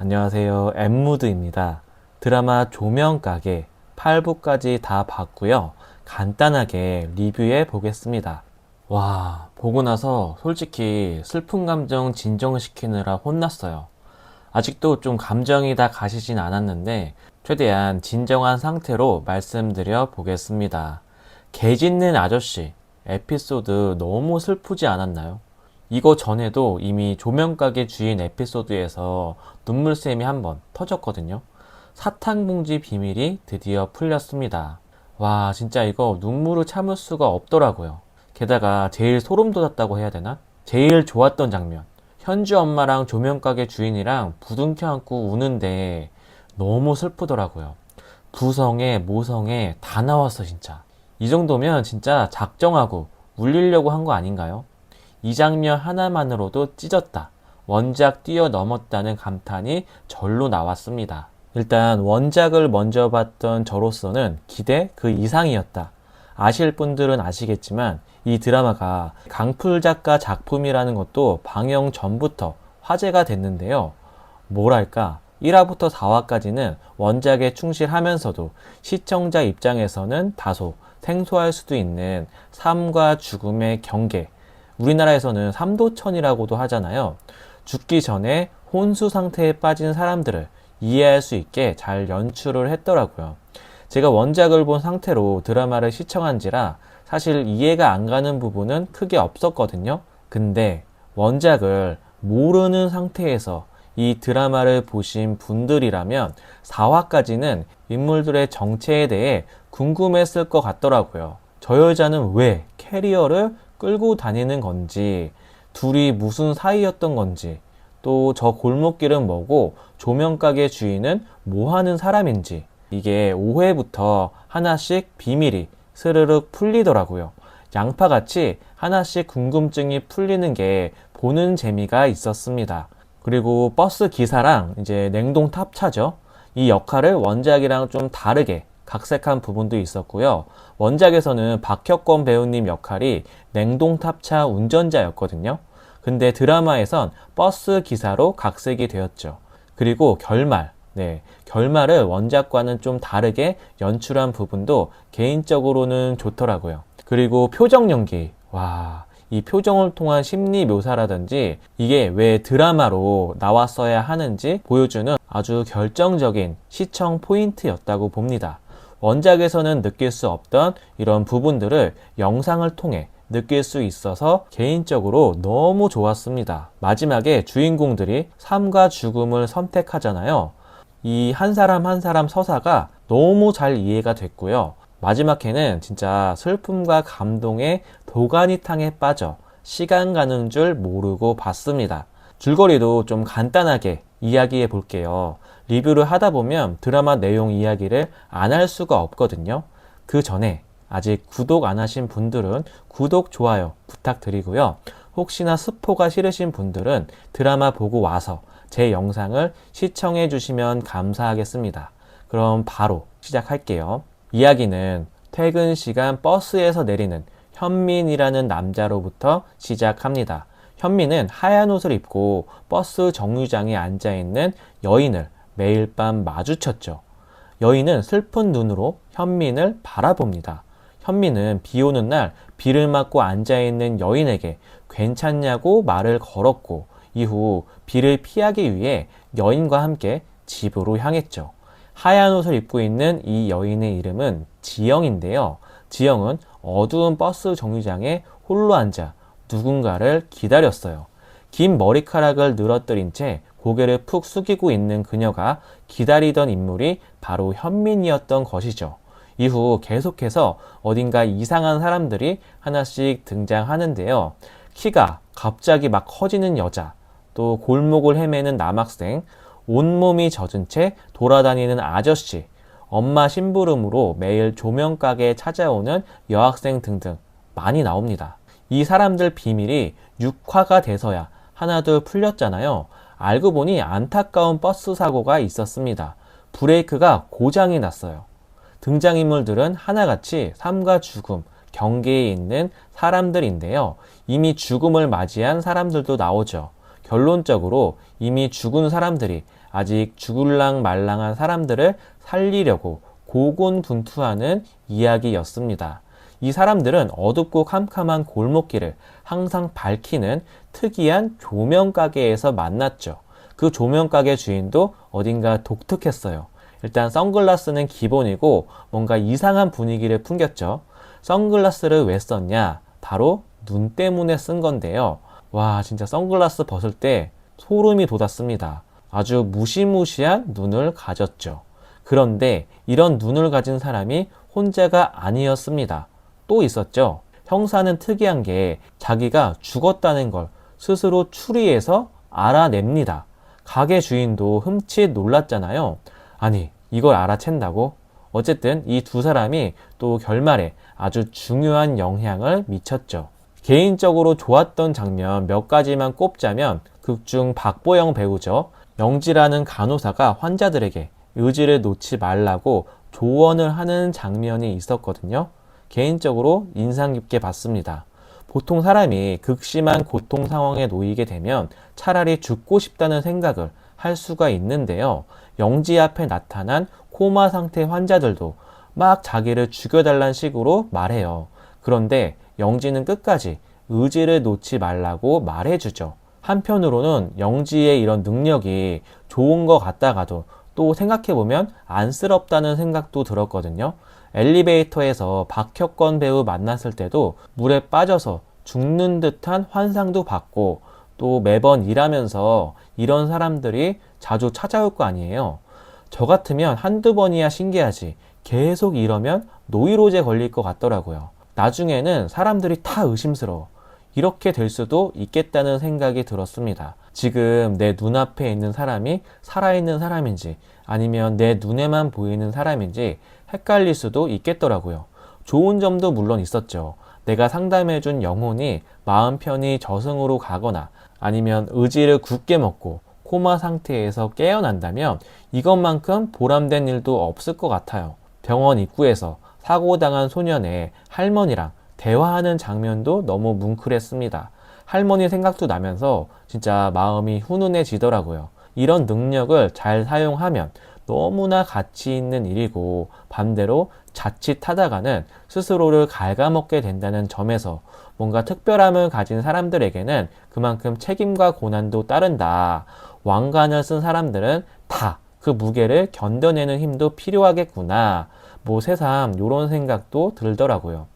안녕하세요. 엠무드입니다. 드라마 조명가게 8부까지 다 봤고요. 간단하게 리뷰해 보겠습니다. 와, 보고 나서 솔직히 슬픈 감정 진정시키느라 혼났어요. 아직도 좀 감정이 다 가시진 않았는데 최대한 진정한 상태로 말씀드려 보겠습니다. 개 짖는 아저씨 에피소드 너무 슬프지 않았나요? 이거 전에도 이미 조명가게 주인 에피소드에서 눈물샘이 한번 터졌거든요. 사탕봉지 비밀이 드디어 풀렸습니다. 와, 진짜 이거 눈물을 참을 수가 없더라고요. 게다가 제일 소름 돋았다고 해야 되나? 제일 좋았던 장면. 현주 엄마랑 조명가게 주인이랑 부둥켜 안고 우는데 너무 슬프더라고요. 부성에 모성에 다 나왔어 진짜. 이 정도면 진짜 작정하고 울리려고 한 거 아닌가요? 이 장면 하나만으로도 찢었다. 원작 뛰어넘었다는 감탄이 절로 나왔습니다. 일단 원작을 먼저 봤던 저로서는 기대 그 이상이었다. 아실 분들은 아시겠지만 이 드라마가 강풀 작가 작품이라는 것도 방영 전부터 화제가 됐는데요. 뭐랄까 1화부터 4화까지는 원작에 충실하면서도 시청자 입장에서는 다소 생소할 수도 있는 삶과 죽음의 경계, 우리나라에서는 삼도천이라고도 하잖아요. 죽기 전에 혼수 상태에 빠진 사람들을 이해할 수 있게 잘 연출을 했더라고요. 제가 원작을 본 상태로 드라마를 시청한지라 사실 이해가 안 가는 부분은 크게 없었거든요. 근데 원작을 모르는 상태에서 이 드라마를 보신 분들이라면 4화까지는 인물들의 정체에 대해 궁금했을 것 같더라고요. 저 여자는 왜 캐리어를 끌고 다니는 건지, 둘이 무슨 사이였던 건지, 또 저 골목길은 뭐고 조명가게 주인은 뭐 하는 사람인지, 이게 5회부터 하나씩 비밀이 스르륵 풀리더라고요. 양파같이 하나씩 궁금증이 풀리는 게 보는 재미가 있었습니다. 그리고 버스 기사랑 이제 냉동 탑차죠. 이 역할을 원작이랑 좀 다르게 각색한 부분도 있었고요. 원작에서는 박혁권 배우님 역할이 냉동탑차 운전자였거든요. 근데 드라마에선 버스 기사로 각색이 되었죠. 그리고 결말을 원작과는 좀 다르게 연출한 부분도 개인적으로는 좋더라고요. 그리고 표정 연기, 이 표정을 통한 심리 묘사라든지 이게 왜 드라마로 나왔어야 하는지 보여주는 아주 결정적인 시청 포인트였다고 봅니다. 원작에서는 느낄 수 없던 이런 부분들을 영상을 통해 느낄 수 있어서 개인적으로 너무 좋았습니다. 마지막에 주인공들이 삶과 죽음을 선택하잖아요. 이 한 사람 한 사람 서사가 너무 잘 이해가 됐고요. 마지막 회는 진짜 슬픔과 감동의 도가니탕에 빠져 시간 가는 줄 모르고 봤습니다. 줄거리도 좀 간단하게 이야기해 볼게요. 리뷰를 하다 보면 드라마 내용 이야기를 안 할 수가 없거든요. 그 전에 아직 구독 안 하신 분들은 구독, 좋아요 부탁드리고요. 혹시나 스포가 싫으신 분들은 드라마 보고 와서 제 영상을 시청해 주시면 감사하겠습니다. 그럼 바로 시작할게요. 이야기는 퇴근 시간 버스에서 내리는 현민이라는 남자로부터 시작합니다. 현민은 하얀 옷을 입고 버스 정류장에 앉아있는 여인을 매일 밤 마주쳤죠. 여인은 슬픈 눈으로 현민을 바라봅니다. 현민은 비 오는 날 비를 맞고 앉아있는 여인에게 괜찮냐고 말을 걸었고 이후 비를 피하기 위해 여인과 함께 집으로 향했죠. 하얀 옷을 입고 있는 이 여인의 이름은 지영인데요. 지영은 어두운 버스 정류장에 홀로 앉아 누군가를 기다렸어요. 긴 머리카락을 늘어뜨린 채 고개를 푹 숙이고 있는 그녀가 기다리던 인물이 바로 현민이었던 것이죠. 이후 계속해서 어딘가 이상한 사람들이 하나씩 등장하는데요. 키가 갑자기 막 커지는 여자, 또 골목을 헤매는 남학생, 온몸이 젖은 채 돌아다니는 아저씨, 엄마 심부름으로 매일 조명가게에 찾아오는 여학생 등등 많이 나옵니다. 이 사람들 비밀이 6화가 돼서야 하나둘 풀렸잖아요. 알고 보니 안타까운 버스 사고가 있었습니다. 브레이크가 고장이 났어요. 등장인물들은 하나같이 삶과 죽음, 경계에 있는 사람들인데요. 이미 죽음을 맞이한 사람들도 나오죠. 결론적으로 이미 죽은 사람들이 아직 죽을랑 말랑한 사람들을 살리려고 고군분투하는 이야기였습니다. 이 사람들은 어둡고 캄캄한 골목길을 항상 밝히는 특이한 조명가게에서 만났죠. 그 조명가게 주인도 어딘가 독특했어요. 일단 선글라스는 기본이고 뭔가 이상한 분위기를 풍겼죠. 선글라스를 왜 썼냐? 바로 눈 때문에 쓴 건데요. 와, 진짜 선글라스 벗을 때 소름이 돋았습니다. 아주 무시무시한 눈을 가졌죠. 그런데 이런 눈을 가진 사람이 혼자가 아니었습니다. 또 있었죠. 형사는 특이한 게 자기가 죽었다는 걸 스스로 추리해서 알아냅니다. 가게 주인도 흠칫 놀랐잖아요. 아니, 이걸 알아챈다고? 어쨌든 이 두 사람이 또 결말에 아주 중요한 영향을 미쳤죠. 개인적으로 좋았던 장면 몇 가지만 꼽자면 극중 박보영 배우죠. 영지라는 간호사가 환자들에게 의지를 놓지 말라고 조언을 하는 장면이 있었거든요. 개인적으로 인상 깊게 봤습니다. 보통 사람이 극심한 고통 상황에 놓이게 되면 차라리 죽고 싶다는 생각을 할 수가 있는데요. 영지 앞에 나타난 코마 상태 환자들도 막 자기를 죽여달라는 식으로 말해요. 그런데 영지는 끝까지 의지를 놓지 말라고 말해주죠. 한편으로는 영지의 이런 능력이 좋은 것 같다가도 또 생각해보면 안쓰럽다는 생각도 들었거든요. 엘리베이터에서 박혁건 배우 만났을 때도 물에 빠져서 죽는 듯한 환상도 받고 또 매번 일하면서 이런 사람들이 자주 찾아올 거 아니에요. 저 같으면 한두 번이야 신기하지 계속 이러면 노이로제 걸릴 것 같더라고요. 나중에는 사람들이 다 의심스러워. 이렇게 될 수도 있겠다는 생각이 들었습니다. 지금 내 눈앞에 있는 사람이 살아있는 사람인지 아니면 내 눈에만 보이는 사람인지 헷갈릴 수도 있겠더라고요. 좋은 점도 물론 있었죠. 내가 상담해준 영혼이 마음 편히 저승으로 가거나 아니면 의지를 굳게 먹고 코마 상태에서 깨어난다면 이것만큼 보람된 일도 없을 것 같아요. 병원 입구에서 사고당한 소년의 할머니랑 대화하는 장면도 너무 뭉클했습니다. 할머니 생각도 나면서 진짜 마음이 훈훈해지더라고요. 이런 능력을 잘 사용하면 너무나 가치 있는 일이고 반대로 자칫하다가는 스스로를 갉아먹게 된다는 점에서 뭔가 특별함을 가진 사람들에게는 그만큼 책임과 고난도 따른다. 왕관을 쓴 사람들은 다 그 무게를 견뎌내는 힘도 필요하겠구나. 뭐 새삼 이런 생각도 들더라고요.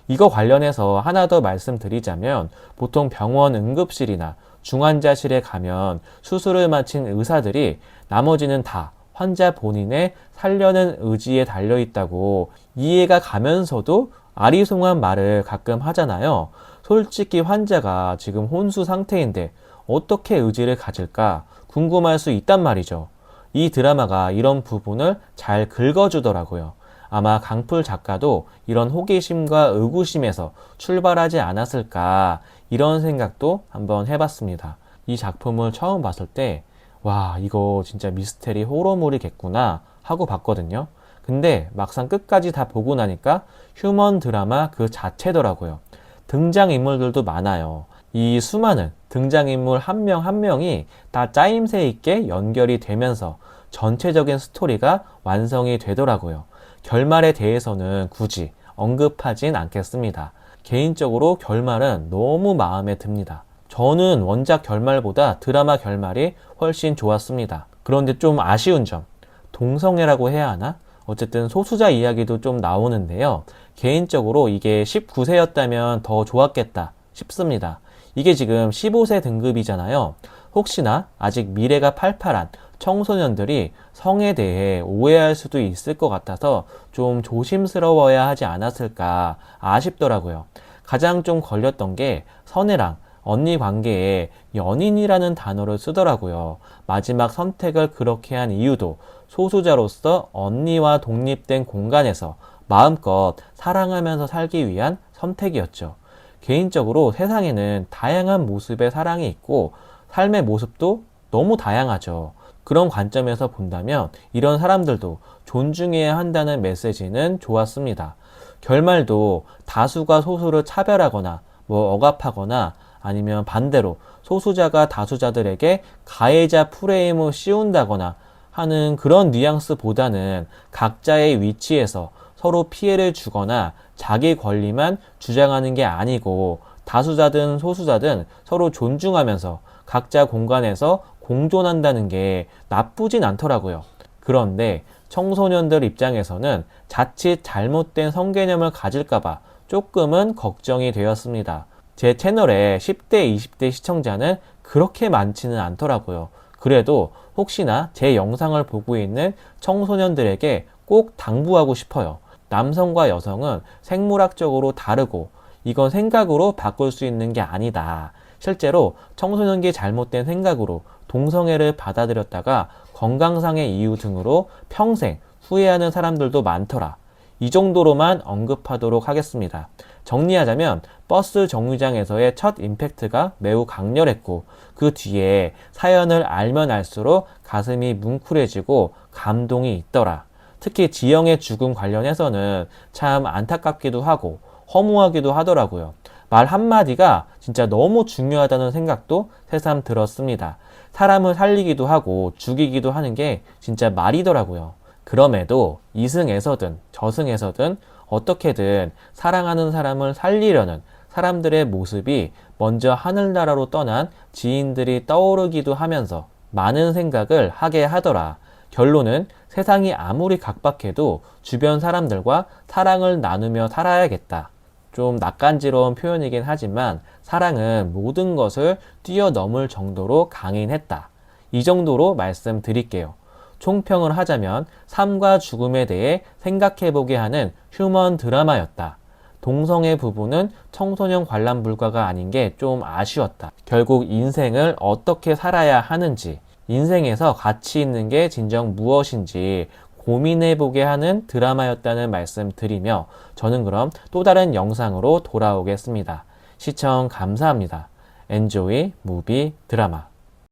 이거 관련해서 하나 더 말씀드리자면 보통 병원 응급실이나 중환자실에 가면 수술을 마친 의사들이 나머지는 다 환자 본인의 살려는 의지에 달려있다고 이해가 가면서도 아리송한 말을 가끔 하잖아요. 솔직히 환자가 지금 혼수 상태인데 어떻게 의지를 가질까 궁금할 수 있단 말이죠. 이 드라마가 이런 부분을 잘 긁어주더라고요. 아마 강풀 작가도 이런 호기심과 의구심에서 출발하지 않았을까 이런 생각도 한번 해봤습니다. 이 작품을 처음 봤을 때 와, 이거 진짜 미스테리 호러물이겠구나 하고 봤거든요. 근데 막상 끝까지 다 보고 나니까 휴먼 드라마 그 자체더라고요. 등장인물들도 많아요. 이 수많은 등장인물 한 명 한 명이 다 짜임새 있게 연결이 되면서 전체적인 스토리가 완성이 되더라고요. 결말에 대해서는 굳이 언급하진 않겠습니다. 개인적으로 결말은 너무 마음에 듭니다. 저는 원작 결말보다 드라마 결말이 훨씬 좋았습니다. 그런데 좀 아쉬운 점, 동성애라고 해야 하나? 어쨌든 소수자 이야기도 좀 나오는데요. 개인적으로 이게 19세였다면 더 좋았겠다 싶습니다. 이게 지금 15세 등급이잖아요. 혹시나 아직 미래가 팔팔한 청소년들이 성에 대해 오해할 수도 있을 것 같아서 좀 조심스러워야 하지 않았을까 아쉽더라고요. 가장 좀 걸렸던 게 선혜랑 언니 관계에 연인이라는 단어를 쓰더라고요. 마지막 선택을 그렇게 한 이유도 소수자로서 언니와 독립된 공간에서 마음껏 사랑하면서 살기 위한 선택이었죠. 개인적으로 세상에는 다양한 모습의 사랑이 있고 삶의 모습도 너무 다양하죠. 그런 관점에서 본다면 이런 사람들도 존중해야 한다는 메시지는 좋았습니다. 결말도 다수가 소수를 차별하거나 억압하거나 아니면 반대로 소수자가 다수자들에게 가해자 프레임을 씌운다거나 하는 그런 뉘앙스보다는 각자의 위치에서 서로 피해를 주거나 자기 권리만 주장하는 게 아니고 다수자든 소수자든 서로 존중하면서 각자 공간에서 공존한다는 게 나쁘진 않더라고요. 그런데 청소년들 입장에서는 자칫 잘못된 성개념을 가질까봐 조금은 걱정이 되었습니다. 제 채널에 10대, 20대 시청자는 그렇게 많지는 않더라고요. 그래도 혹시나 제 영상을 보고 있는 청소년들에게 꼭 당부하고 싶어요. 남성과 여성은 생물학적으로 다르고 이건 생각으로 바꿀 수 있는 게 아니다. 실제로 청소년기 잘못된 생각으로 동성애를 받아들였다가 건강상의 이유 등으로 평생 후회하는 사람들도 많더라. 이 정도로만 언급하도록 하겠습니다. 정리하자면 버스 정류장에서의 첫 임팩트가 매우 강렬했고 그 뒤에 사연을 알면 알수록 가슴이 뭉클해지고 감동이 있더라. 특히 지영의 죽음 관련해서는 참 안타깝기도 하고 허무하기도 하더라고요. 말 한마디가 진짜 너무 중요하다는 생각도 새삼 들었습니다. 사람을 살리기도 하고 죽이기도 하는 게 진짜 말이더라고요. 그럼에도 이승에서든 저승에서든 어떻게든 사랑하는 사람을 살리려는 사람들의 모습이 먼저 하늘나라로 떠난 지인들이 떠오르기도 하면서 많은 생각을 하게 하더라. 결론은 세상이 아무리 각박해도 주변 사람들과 사랑을 나누며 살아야겠다. 좀 낯간지러운 표현이긴 하지만 사랑은 모든 것을 뛰어넘을 정도로 강인했다. 이 정도로 말씀드릴게요. 총평을 하자면 삶과 죽음에 대해 생각해보게 하는 휴먼 드라마였다. 동성애 부부는 청소년 관람 불가가 아닌 게 좀 아쉬웠다. 결국 인생을 어떻게 살아야 하는지, 인생에서 가치 있는 게 진정 무엇인지 고민해보게 하는 드라마였다는 말씀 드리며 저는 그럼 또 다른 영상으로 돌아오겠습니다. 시청 감사합니다. Enjoy Movie 드라마.